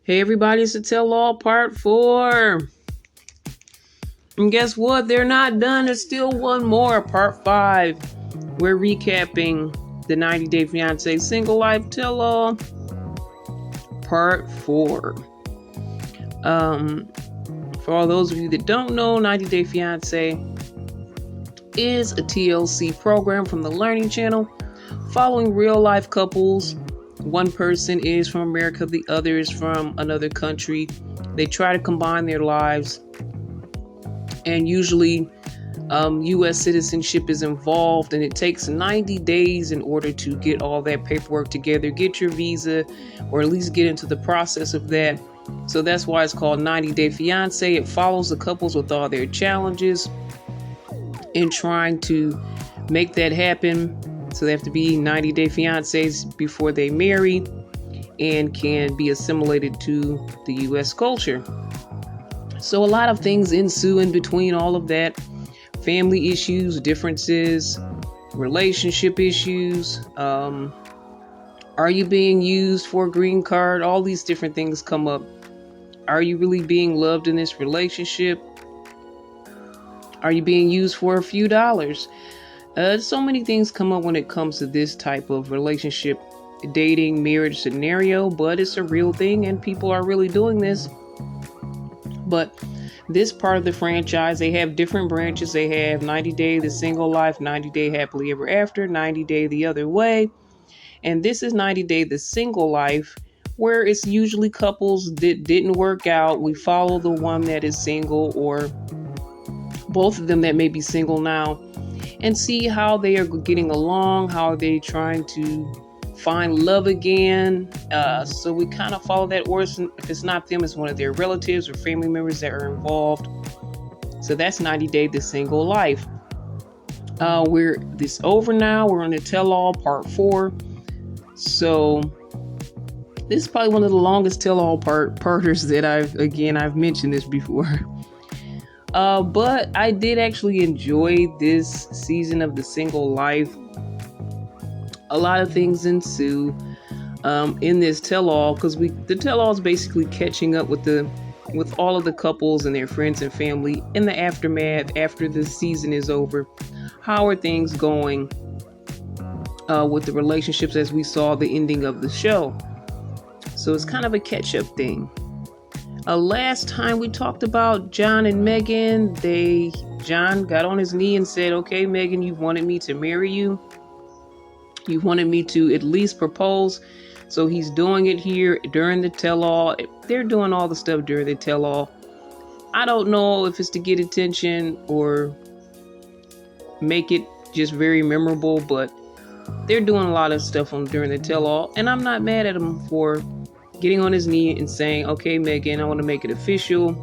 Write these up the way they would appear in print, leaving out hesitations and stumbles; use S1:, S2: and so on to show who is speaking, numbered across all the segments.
S1: Hey everybody, it's the Tell All Part 4. And guess what? They're not done. There's still one more, Part 5. We're recapping the 90 Day Fiancé Single Life Tell All Part 4. For all those of you that don't know, 90 Day Fiancé is a TLC program from the Learning Channel following real life couples. One person is from America, the other is from another country. They try to combine their lives, and usually U.S. citizenship is involved, and it takes 90 days in order to get all that paperwork together, get your visa, or at least get into the process of that. So that's why it's called 90 Day Fiancé. It follows the couples with all their challenges in trying to make that happen. So they have to be 90 Day Fiancés before they marry and can be assimilated to the U.S. culture. So a lot of things ensue in between all of that. Family issues, differences, relationship issues. Are you being used for a green card? All these different things come up. Are you really being loved in this relationship? Are you being used for a few dollars? So many things come up when it comes to this type of relationship, dating, marriage scenario, but it's a real thing and people are really doing this. But this part of the franchise, they have different branches. They have 90 Day, the Single Life, 90 Day Happily Ever After, 90 Day the Other Way. And this is 90 Day the Single Life, where it's usually couples that didn't work out. We follow the one that is single, or both of them that may be single now, and see how they are getting along, how are they trying to find love again. So we kind of follow that, or if it's not them, it's one of their relatives or family members that are involved. So that's 90 Day the Single Life. We're this over now. We're on the Tell All Part 4. So this is probably one of the longest Tell All parters that I've mentioned this before. But I did actually enjoy this season of the Single Life. A lot of things ensue in this tell-all, because the tell-all is basically catching up with all of the couples and their friends and family in the aftermath after the season is over. How are things going with the relationships as we saw the ending of the show? So it's kind of a catch-up thing. Last time we talked about John and Megan. John got on his knee and said, "Okay, Megan, you wanted me to marry you. You wanted me to at least propose." So he's doing it here during the tell-all. They're doing all the stuff during the tell-all. I don't know if it's to get attention or make it just very memorable, but they're doing a lot of stuff during the tell-all, and I'm not mad at him for getting on his knee and saying, "Okay, Megan, I want to make it official."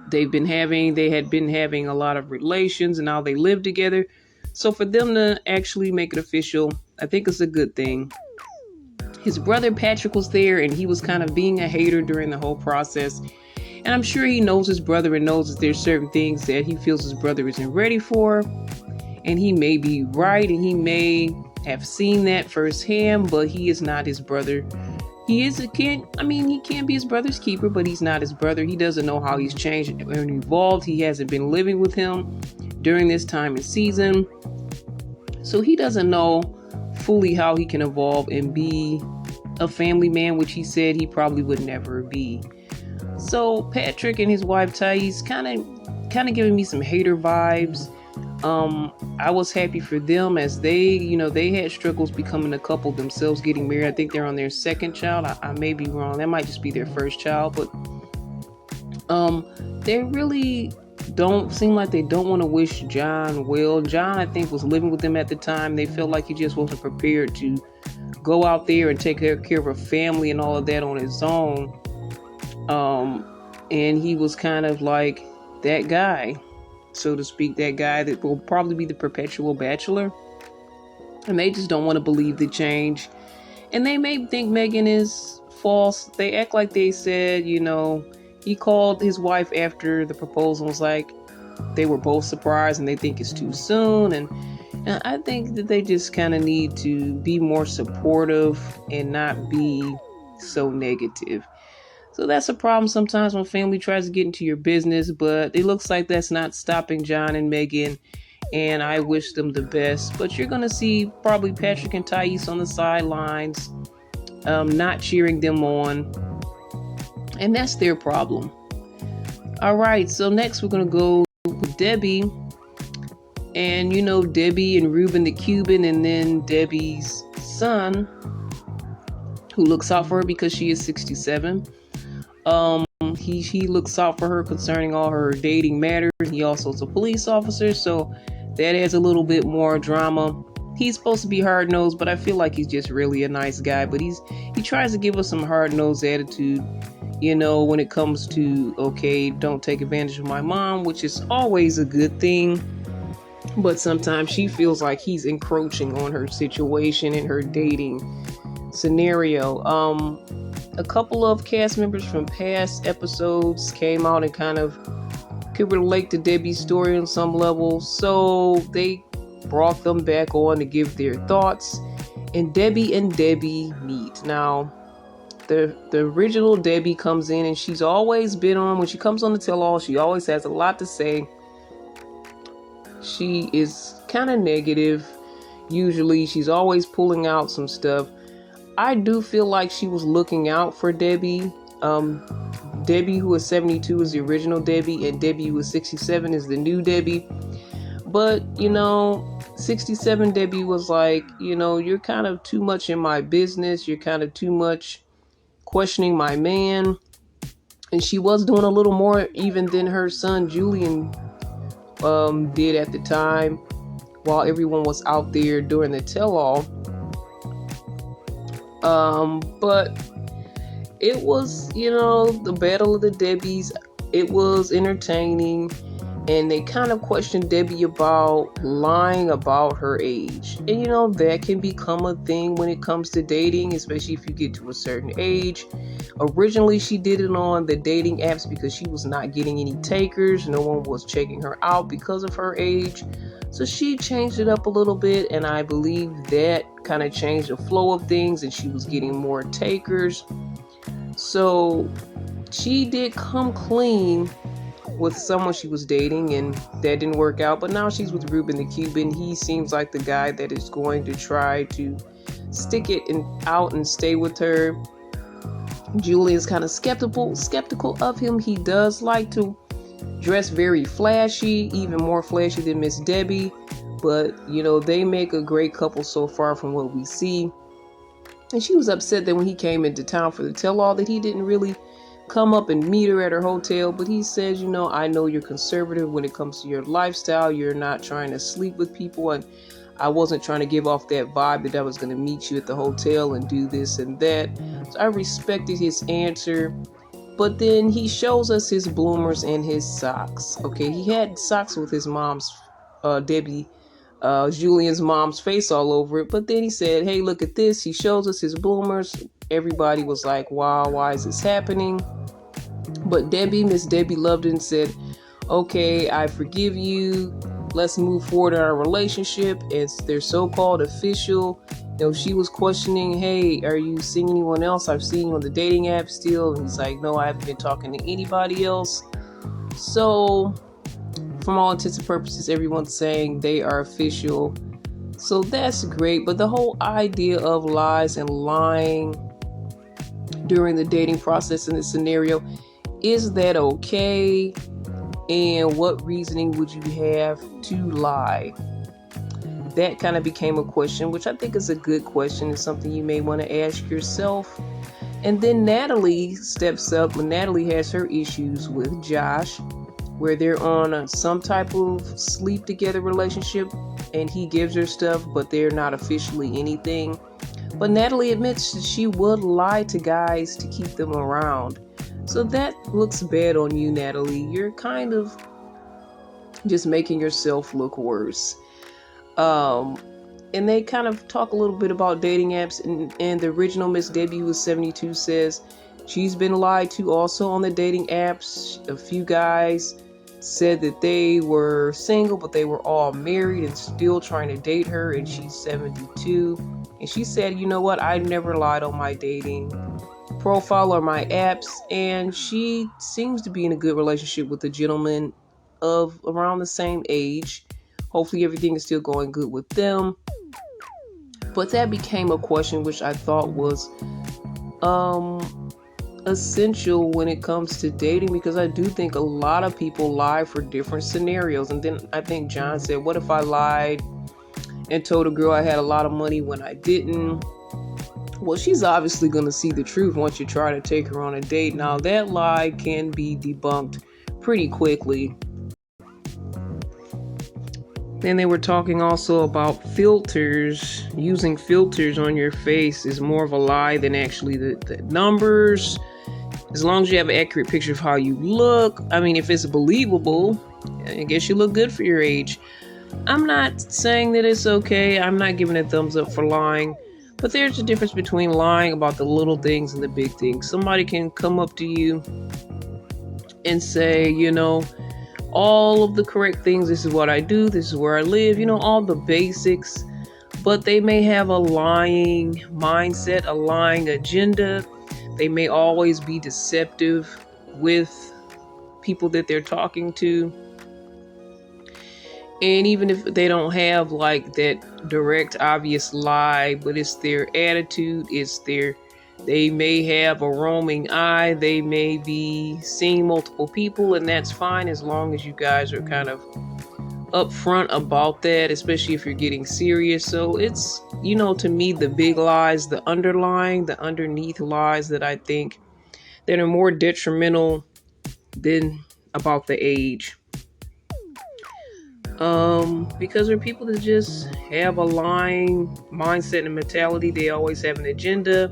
S1: They had been having a lot of relations, and now they live together. So for them to actually make it official, I think it's a good thing. His brother Patrick was there, and he was kind of being a hater during the whole process. And I'm sure he knows his brother and knows that there's certain things that he feels his brother isn't ready for. And he may be right, and he may have seen that firsthand, but he is not his brother. He can't be his brother's keeper, but he's not his brother. He doesn't know how he's changed and evolved. He hasn't been living with him during this time and season. So he doesn't know fully how he can evolve and be a family man, which he said he probably would never be. So Patrick and his wife Thais kind of giving me some hater vibes. I was happy for them as they had struggles becoming a couple themselves, getting married. I think they're on their second child. I may be wrong. That might just be their first child, but they really don't seem like they don't want to wish John well. John, I think, was living with them at the time. They felt like he just wasn't prepared to go out there and take care of a family and all of that on his own. And he was kind of like that guy, so to speak, that guy that will probably be the perpetual bachelor. And they just don't want to believe the change. And they may think Megan is false. They act like they said, he called his wife after the proposal, was like, they were both surprised and they think it's too soon. And I think that they just kind of need to be more supportive and not be so negative. So that's a problem sometimes when family tries to get into your business, but it looks like that's not stopping John and Megan, and I wish them the best. But you're going to see probably Patrick and Thais on the sidelines, not cheering them on, and that's their problem. All right, so next we're going to go with Debbie. And you know, Debbie and Reuben the Cuban, and then Debbie's son, who looks out for her because she is 67. He looks out for her concerning all her dating matters. He also is a police officer, so that adds a little bit more drama. He's supposed to be hard nosed, but I feel like he's just really a nice guy. But he tries to give us some hard nosed attitude, you know, when it comes to, okay, don't take advantage of my mom, which is always a good thing. But sometimes she feels like he's encroaching on her situation and her dating scenario. A couple of cast members from past episodes came out and kind of could relate to Debbie's story on some level, so they brought them back on to give their thoughts, and Debbie meet. Now, the original Debbie comes in, and she's always been on, when she comes on the tell-all, she always has a lot to say. She is kind of negative. Usually, she's always pulling out some stuff. I do feel like she was looking out for Debbie. Debbie, who is 72, is the original Debbie, and Debbie, who is 67, is the new Debbie. But, you know, 67 Debbie was like, you know, you're kind of too much in my business. You're kind of too much questioning my man. And she was doing a little more even than her son Julian did at the time, while everyone was out there during the tell-all. But it was, you know, the Battle of the Debbies. It was entertaining, and they kind of questioned Debbie about lying about her age. And, you know, that can become a thing when it comes to dating, especially if you get to a certain age. Originally, she did it on the dating apps because she was not getting any takers. No one was checking her out because of her age. So she changed it up a little bit, and I believe that kind of changed the flow of things, and she was getting more takers. So she did come clean with someone she was dating, and that didn't work out. But now she's with Reuben the Cuban. He seems like the guy that is going to try to stick it out and stay with her. Julian's kind of skeptical of him. He does like to dress very flashy, even more flashy than Miss Debbie. But, you know, they make a great couple so far from what we see. And she was upset that when he came into town for the tell-all that he didn't really come up and meet her at her hotel. But he says, you know, I know you're conservative when it comes to your lifestyle. You're not trying to sleep with people. And I wasn't trying to give off that vibe that I was going to meet you at the hotel and do this and that. So I respected his answer. But then he shows us his bloomers and his socks. Okay, he had socks with his mom's, Julian's mom's face all over it. But then he said, hey, look at this. He shows us his bloomers. Everybody was like, wow, why is this happening? But Miss Debbie loved it and said, okay, I forgive you. Let's move forward in our relationship. It's their so-called official. You know, she was questioning, hey, are you seeing anyone else? I've seen you on the dating app still. And he's like, no, I haven't been talking to anybody else. So, from all intents and purposes, everyone's saying they are official. So that's great. But the whole idea of lies and lying during the dating process in this scenario, is that okay? And what reasoning would you have to lie? That kind of became a question, which I think is a good question. It's something you may want to ask yourself. And then Natalie steps up when Natalie has her issues with Josh, where they're on some type of sleep together relationship, and he gives her stuff, but they're not officially anything. But Natalie admits that she would lie to guys to keep them around. So that looks bad on you, Natalie. You're kind of just making yourself look worse. And they kind of talk a little bit about dating apps, and the original Miss Debbie, who was 72, says she's been lied to also on the dating apps. A few guys said that they were single, but they were all married and still trying to date her, and she's 72. And she said, you know what? I've never lied on my dating profile or my apps. And she seems to be in a good relationship with a gentleman of around the same age. Hopefully everything is still going good with them. But that became a question which I thought was essential when it comes to dating, because I do think a lot of people lie for different scenarios. And then I think John said, what if I lied and told a girl I had a lot of money when I didn't? Well, she's obviously going to see the truth once you try to take her on a date. Now, that lie can be debunked pretty quickly. Then they were talking also about filters. Using filters on your face is more of a lie than actually the numbers. As long as you have an accurate picture of how you look. I mean, if it's believable, I guess you look good for your age. I'm not saying that it's okay. I'm not giving a thumbs up for lying. But there's a difference between lying about the little things and the big things. Somebody can come up to you and say, all of the correct things. This is what I do. This is where I live. All the basics. But they may have a lying mindset, a lying agenda. They may always be deceptive with people that they're talking to. And even if they don't have like that direct, obvious lie, but it's their attitude, they may have a roaming eye, they may be seeing multiple people, and that's fine as long as you guys are kind of upfront about that, especially if you're getting serious. So it's, to me, the big lies, the underneath lies that I think that are more detrimental than about the age. Because there are people that just have a lying mindset and mentality. They always have an agenda.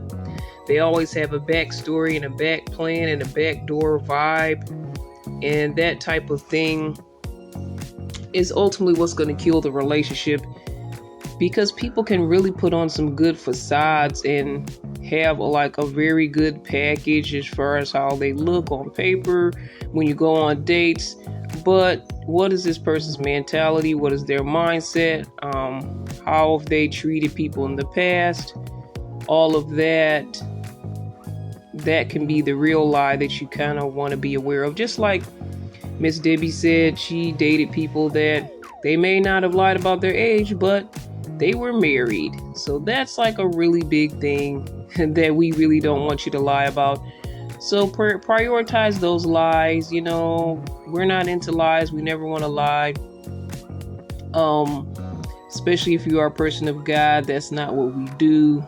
S1: They always have a backstory and a back plan and a backdoor vibe. And that type of thing is ultimately what's going to kill the relationship, because people can really put on some good facades and have a very good package as far as how they look on paper when you go on dates. But what is this person's mentality? What is their mindset? How have they treated people in the past? All of that can be the real lie that you kind of want to be aware of. Just like Miss Debbie said, she dated people that they may not have lied about their age, but they were married. So that's like a really big thing that we really don't want you to lie about. So prioritize those lies. We're not into lies. We never want to lie. Especially if you are a person of God, that's not what we do.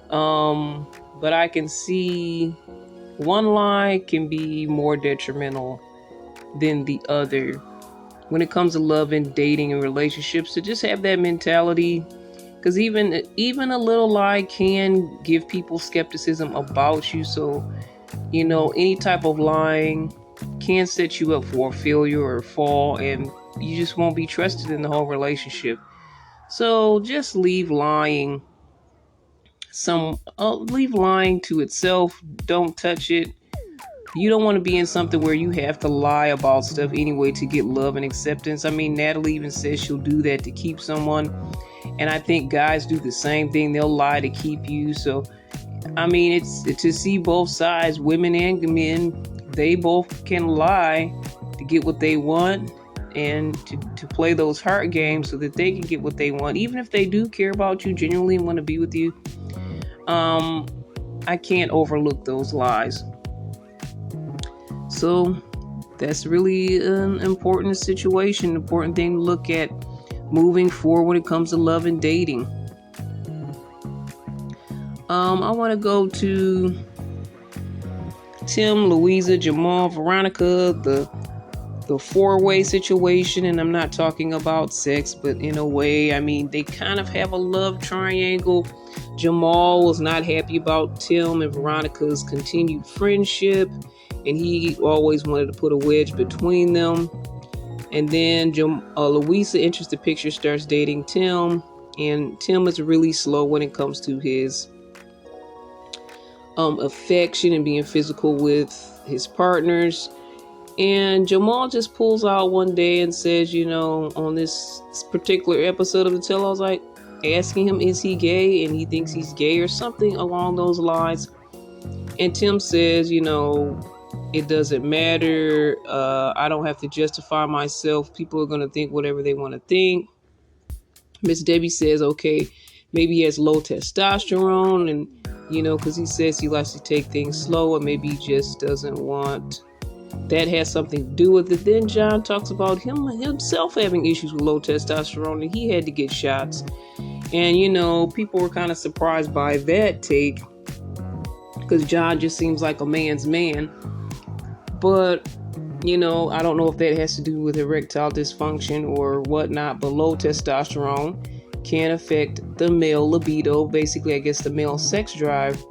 S1: But I can see one lie can be more detrimental than the other when it comes to love and dating and relationships. So just have that mentality, because even a little lie can give people skepticism about you. So any type of lying can set you up for a failure or a fall, and you just won't be trusted in the whole relationship. So just leave lying to itself. Don't touch it. You don't want to be in something where you have to lie about stuff anyway to get love and acceptance. I mean, Natalie even says she'll do that to keep someone. And I think guys do the same thing. They'll lie to keep you. So, I mean, it's to see both sides, women and men. They both can lie to get what they want and to play those heart games so that they can get what they want. Even if they do care about you genuinely and want to be with you, I can't overlook those lies. So that's really an important situation, important thing to look at moving forward when it comes to love and dating. I want to go to Tim, Louisa, Jamal, Veronica, the four-way situation. And I'm not talking about sex, but in a way, I mean, they kind of have a love triangle. Jamal was not happy about Tim and Veronica's continued friendship, and he always wanted to put a wedge between them. And then Louisa, interested picture, starts dating Tim, and Tim is really slow when it comes to his affection and being physical with his partners. And Jamal just pulls out one day and says, on this particular episode of the tell-all, I was like, asking him, is he gay? And he thinks he's gay or something along those lines. And Tim says, it doesn't matter. I don't have to justify myself. People are going to think whatever they want to think. Miss Debbie says, okay, maybe he has low testosterone, and because he says he likes to take things slow, or maybe he just doesn't want that has something to do with it. Then John talks about himself having issues with low testosterone, and he had to get shots. And people were kind of surprised by that take, because John just seems like a man's man. But I don't know if that has to do with erectile dysfunction or whatnot, but low testosterone can affect the male libido, basically, I guess, the male sex drive.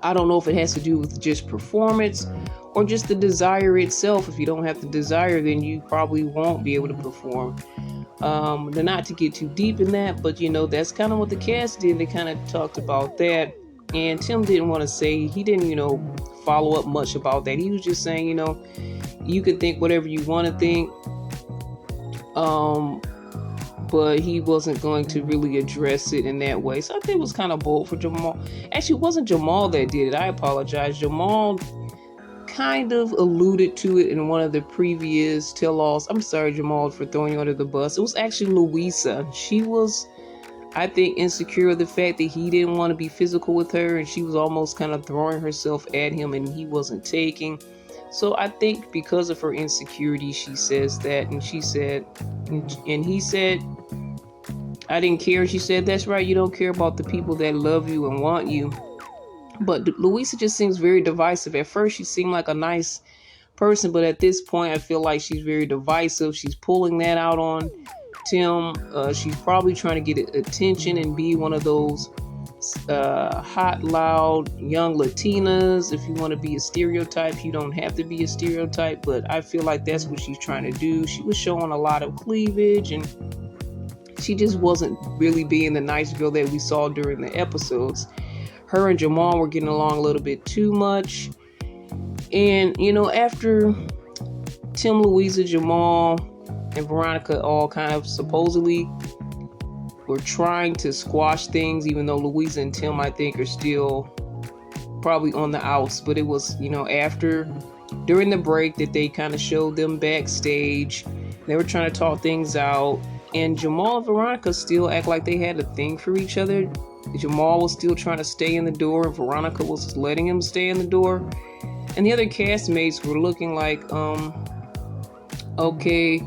S1: I don't know if it has to do with just performance or just the desire itself. If you don't have the desire, then you probably won't be able to perform. Not to get too deep in that, but that's kind of what the cast did. They kind of talked about that. And Tim didn't want to say, he didn't, follow up much about that. He was just saying, you can think whatever you want to think. But he wasn't going to really address it in that way. So I think it was kind of bold for Jamal. Actually, it wasn't Jamal that did it. I apologize. Jamal kind of alluded to it in one of the previous tell-alls. I'm sorry, Jamal, for throwing you under the bus. It was actually Louisa. She was, I think, insecure of the fact that he didn't want to be physical with her, and she was almost kind of throwing herself at him, and he wasn't taking. So I think because of her insecurity, she says that, and she said, and he said, I didn't care. She said, that's right, you don't care about the people that love you and want you. But Louisa just seems very divisive. At first, she seemed like a nice person, but at this point, I feel like she's very divisive. She's pulling that out on Tim. She's probably trying to get attention and be one of those hot, loud, young Latinas. If you want to be a stereotype, you don't have to be a stereotype, but I feel like that's what she's trying to do. She was showing a lot of cleavage, and she just wasn't really being the nice girl that we saw during the episodes. Her and Jamal were getting along a little bit too much. And, after Tim, Louisa, Jamal, and Veronica all kind of supposedly were trying to squash things, even though Louisa and Tim, I think, are still probably on the outs. But it was, during the break that they kind of showed them backstage. They were trying to talk things out. And Jamal and Veronica still act like they had a thing for each other. Jamal was still trying to stay in the door, and Veronica was letting him stay in the door. And the other castmates were looking like, okay,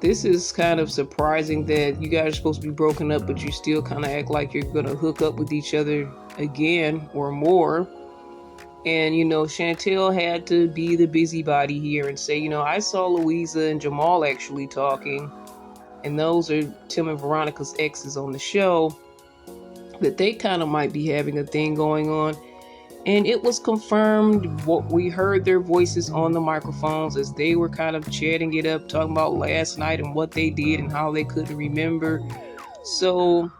S1: this is kind of surprising that you guys are supposed to be broken up, but you still kind of act like you're going to hook up with each other again or more. And, Chantel had to be the busybody here and say, I saw Louisa and Jamal actually talking, and those are Tim and Veronica's exes on the show, that they kind of might be having a thing going on. And it was confirmed. What we heard their voices on the microphones as they were kind of chatting it up, talking about last night and what they did and how they couldn't remember. So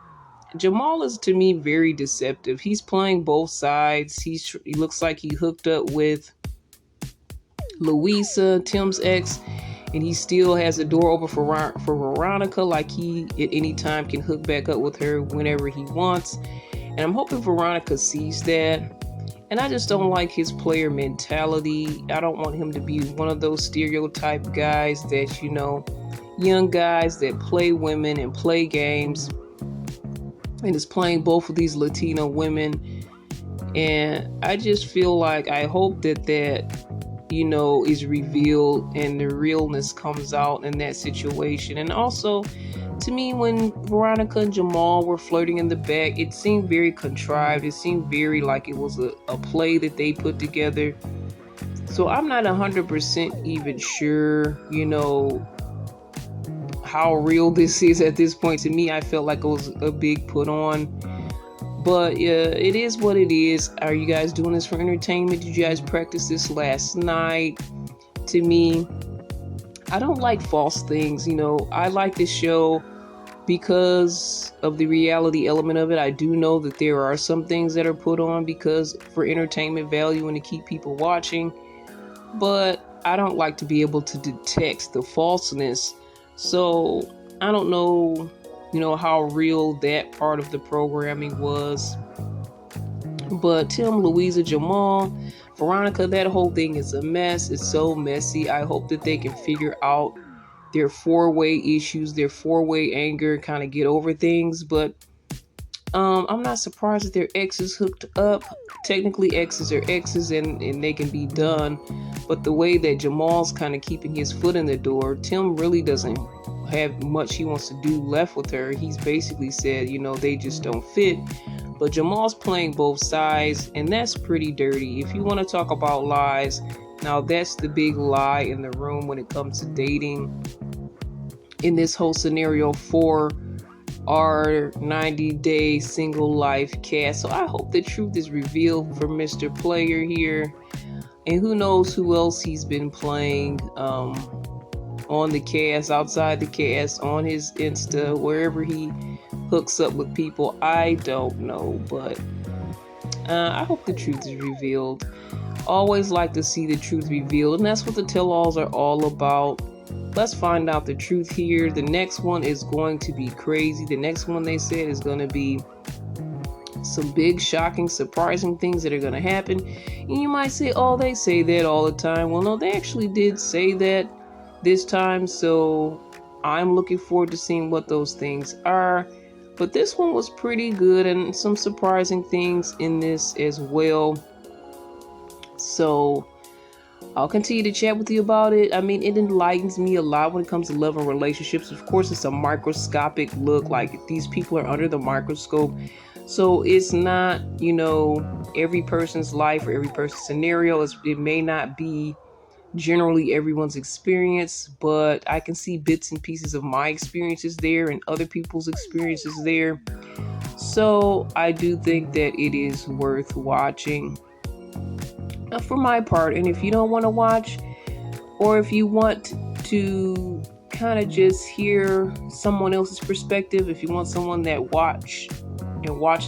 S1: Jamal is, to me, very deceptive. He's playing both sides. He looks like he hooked up with Louisa, Tim's ex, and he still has the door open for Veronica, like he at any time can hook back up with her whenever he wants. And I'm hoping Veronica sees that. And I just don't like his player mentality. I don't want him to be one of those stereotype guys that, young guys that play women and play games and is playing both of these Latino women. And I just feel like, I hope that is revealed and the realness comes out in that situation. And also, to me, when Veronica and Jamal were flirting in the back, it seemed very contrived. It seemed very like it was a play that they put together. So I'm not 100% even sure, how real this is at this point. To me, I felt like it was a big put on. But yeah, it is what it is. Are you guys doing this for entertainment? Did you guys practice this last night? To me, I don't like false things. I like this show because of the reality element of it. I do know that there are some things that are put on because for entertainment value and to keep people watching. But I don't like to be able to detect the falseness. So I don't know how real that part of the programming was. But Tim, Louisa, Jamal, Veronica, that whole thing is a mess. It's so messy. I hope that they can figure out their four-way issues, their four-way anger, kind of get over things. But I'm not surprised that their exes hooked up. Technically, exes are exes, and they can be done. But the way that Jamal's kind of keeping his foot in the door, Tim really doesn't have much he wants to do left with her. He's basically said, they just don't fit. But Jamal's playing both sides, and that's pretty dirty. If you want to talk about lies, now that's the big lie in the room when it comes to dating in this whole scenario for our 90-day single life cast. So I hope the truth is revealed for Mr. Player here. And who knows who else he's been playing on the cast, outside the cast, on his Insta, wherever he hooks up with people. I don't know, but I hope the truth is revealed. Always like to see the truth revealed, and that's what the tell-alls are all about. Let's find out the truth here. The next one is going to be crazy. The next one, they said, is going to be some big, shocking, surprising things that are going to happen. And you might say, oh, they say that all the time. Well, no, they actually did say that this time. So I'm looking forward to seeing what those things are. But this one was pretty good, and some surprising things in this as well. So I'll continue to chat with you about it. I mean, it enlightens me a lot when it comes to love and relationships. Of course, it's a microscopic look. Like, these people are under the microscope. So it's not, every person's life or every person's scenario. It may not be generally everyone's experience, but I can see bits and pieces of my experiences there and other people's experiences there. So I do think that it is worth watching. For my part, and if you don't want to watch, or if you want to kind of just hear someone else's perspective, if you want someone that watches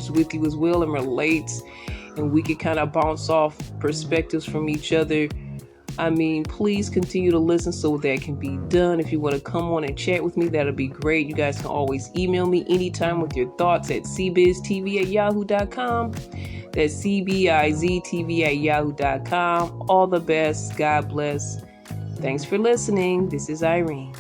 S1: with you as well and relates, and we can kind of bounce off perspectives from each other, I mean, please continue to listen so that can be done. If you want to come on and chat with me, that'll be great. You guys can always email me anytime with your thoughts at cbiztv@yahoo.com. That's cbiztv@yahoo.com. All the best. God bless. Thanks for listening. This is Irene.